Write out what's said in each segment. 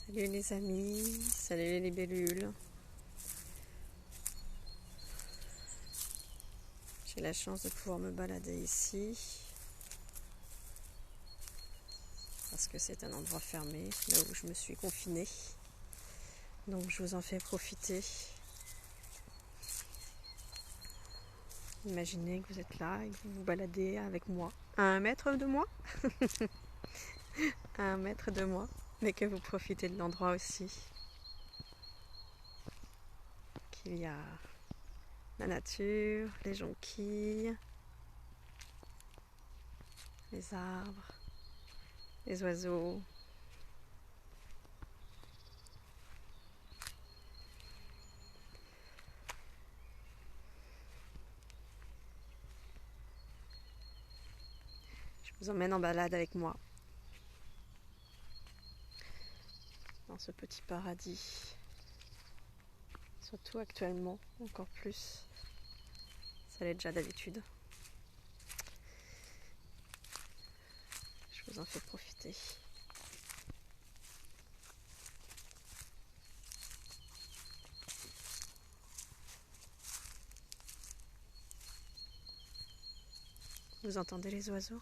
Salut les amis, salut les libellules. J'ai la chance de pouvoir me balader ici parce que c'est un endroit fermé, là où je me suis confinée. Donc je vous en fais profiter. Imaginez que vous êtes là et que vous vous baladez avec moi, à 1 mètre de moi, à 1 mètre de moi, mais que vous profitez de l'endroit aussi. Qu'il y a la nature, les jonquilles, les arbres, les oiseaux. Je vous emmène en balade avec moi dans ce petit paradis. Surtout actuellement, encore plus. Ça l'est déjà d'habitude. Je vous en fais profiter. Vous entendez les oiseaux ?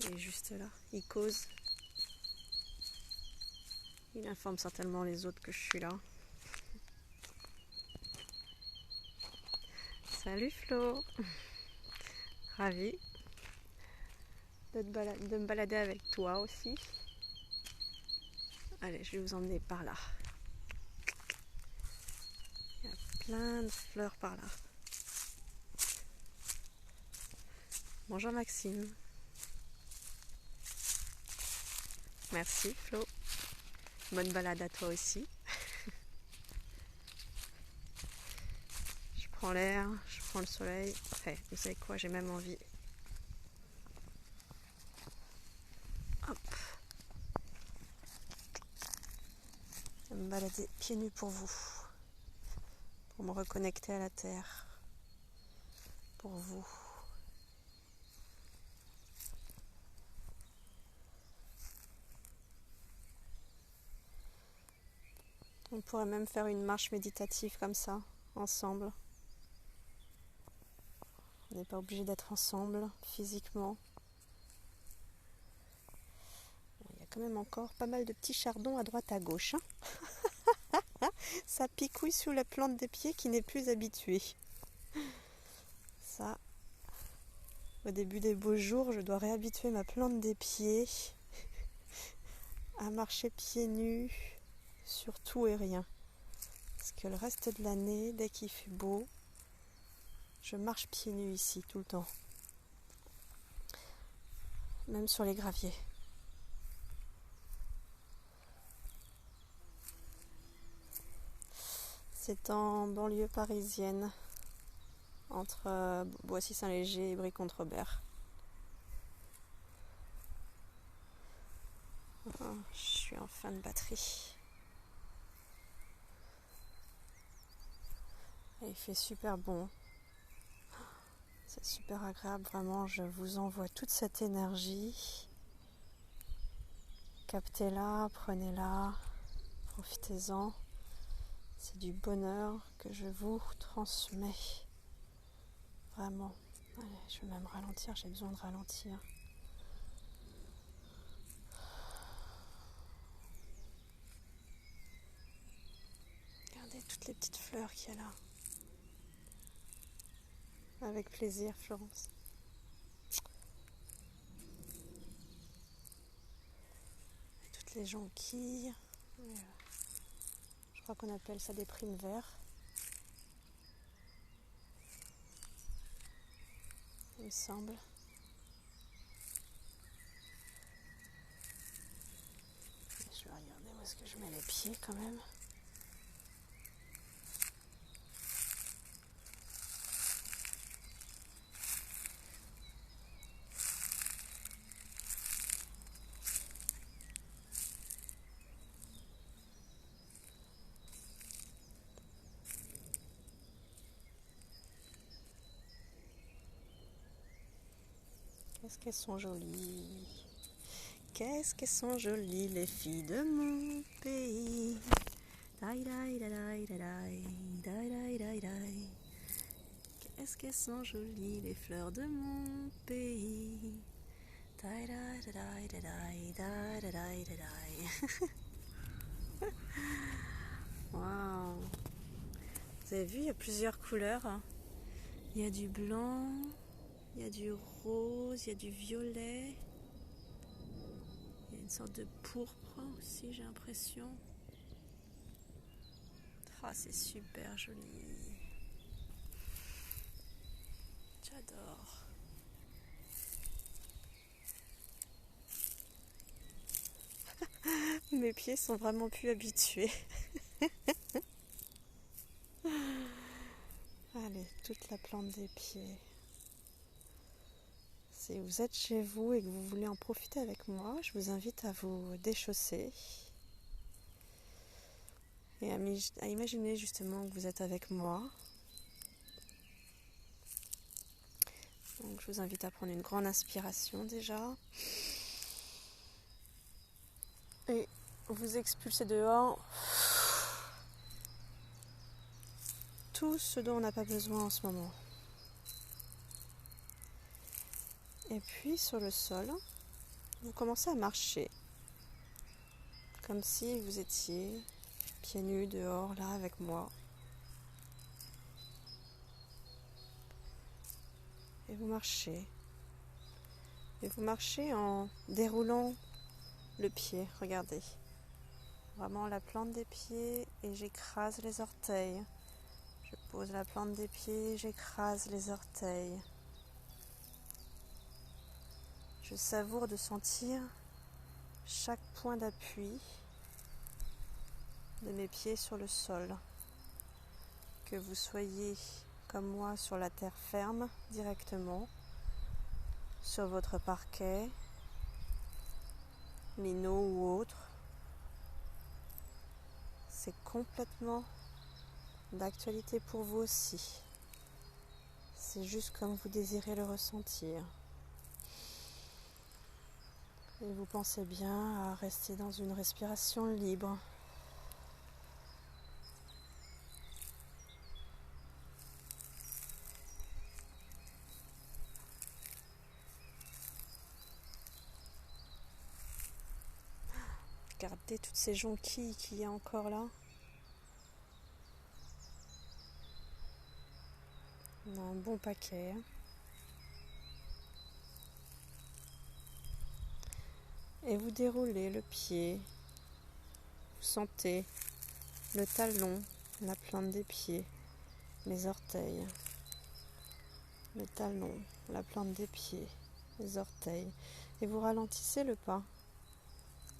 Il est juste là, il cause. Il informe certainement les autres que je suis là. Salut Flo! Ravi de me balader avec toi aussi. Allez, je vais vous emmener par là. Il y a plein de fleurs par là. Bonjour Maxime. Merci Flo. Bonne balade à toi aussi. Je prends l'air, je prends le soleil. Enfin, vous savez quoi, j'ai même envie. Hop. Je vais me balader pieds nus pour vous. Pour me reconnecter à la terre. Pour vous. On pourrait même faire une marche méditative comme ça, ensemble. On n'est pas obligé d'être ensemble physiquement. Bon, il y a quand même encore pas mal de petits chardons à droite à gauche. Hein. Ça picouille sous la plante des pieds qui n'est plus habituée. Ça, au début des beaux jours, je dois réhabituer ma plante des pieds à marcher pieds nus sur tout et rien. Parce que le reste de l'année, dès qu'il fait beau, je marche pieds nus ici tout le temps. Même sur les graviers. C'est en banlieue parisienne, entre Boissy-Saint-Léger et Brie-Comte-Robert. Je suis en fin de batterie. Et il fait super bon. C'est super agréable, vraiment. Je vous envoie toute cette énergie. Captez-la, prenez-la, profitez-en. C'est du bonheur que je vous transmets. Vraiment. Allez, je vais même ralentir, j'ai besoin de ralentir. Regardez toutes les petites fleurs qu'il y a là. Avec plaisir, Florence. Et toutes les jonquilles. Je crois qu'on appelle ça des primes verts. Il me semble. Je vais regarder où est-ce que je mets les pieds quand même. Qu'est-ce qu'elles sont jolies. Qu'est-ce qu'elles sont jolies les filles de mon pays. Dai, dai, dai, dai, dai, dai, dai, dai, dai. Qu'est-ce qu'elles sont jolies les fleurs de mon pays. Dai, dai, dai, dai, dai, dai, dai, dai, dai, dai. Waouh. Vous avez vu, il y a plusieurs couleurs. Il y a du blanc, il y a du rose, il y a du violet. Il y a une sorte de pourpre aussi, j'ai l'impression. Ah, c'est super joli. J'adore. Mes pieds sont vraiment plus habitués. Allez, toute la plante des pieds. Si vous êtes chez vous et que vous voulez en profiter avec moi, je vous invite à vous déchausser et à imaginer justement que vous êtes avec moi. Donc je vous invite à prendre une grande inspiration déjà et vous expulsez dehors tout ce dont on n'a pas besoin en ce moment. Et puis sur le sol, vous commencez à marcher comme si vous étiez pieds nus dehors là avec moi. Et vous marchez. Et vous marchez en déroulant le pied, regardez. Vraiment la plante des pieds et j'écrase les orteils. Je pose la plante des pieds, j'écrase les orteils. Je savoure de sentir chaque point d'appui de mes pieds sur le sol. Que vous soyez comme moi sur la terre ferme directement, sur votre parquet, lino ou autre, c'est complètement d'actualité pour vous aussi. C'est juste comme vous désirez le ressentir. Et vous pensez bien à rester dans une respiration libre. Regardez toutes ces jonquilles qu'il y a encore là. On a un bon paquet. Et vous déroulez le pied. Vous sentez le talon, la plante des pieds, les orteils. Le talon, la plante des pieds, les orteils. Et vous ralentissez le pas.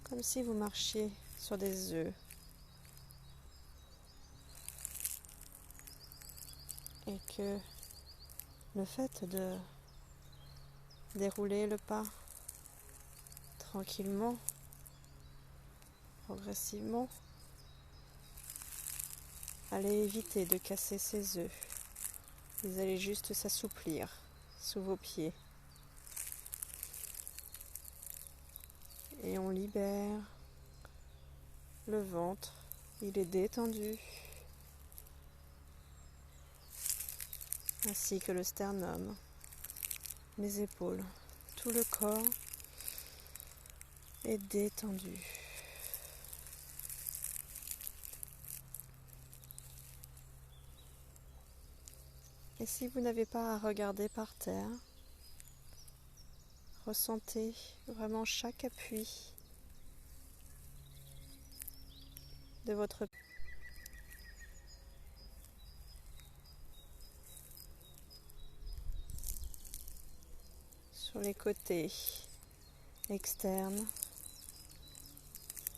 Comme si vous marchiez sur des œufs. Et que le fait de dérouler le pas tranquillement, progressivement, allez éviter de casser ces œufs. Ils allaient juste s'assouplir sous vos pieds. Et on libère le ventre, il est détendu, ainsi que le sternum, les épaules, tout le corps est détendu. Et si vous n'avez pas à regarder par terre, ressentez vraiment chaque appui de votre sur les côtés externes,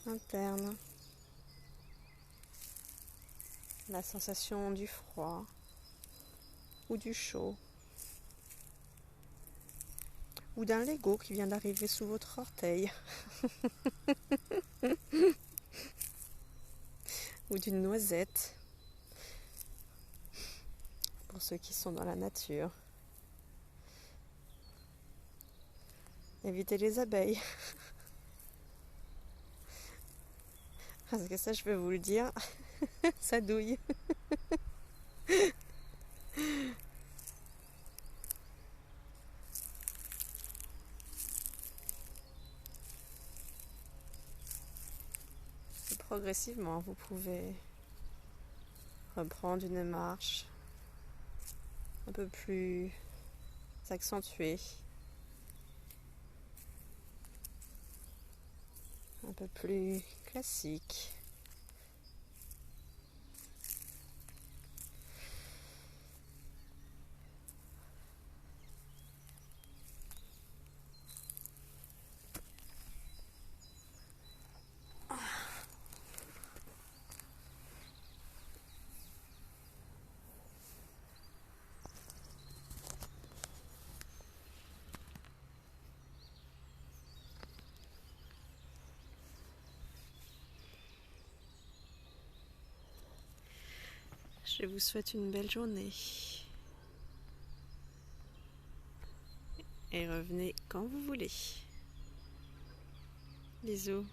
internes, la sensation du froid ou du chaud ou d'un Lego qui vient d'arriver sous votre orteil ou d'une noisette pour ceux qui sont dans la nature. Évitez les abeilles. Parce que ça, je peux vous le dire, ça douille. Et progressivement, vous pouvez reprendre une marche un peu plus accentuée, un peu plus classique. Je vous souhaite une belle journée. Et revenez quand vous voulez. Bisous.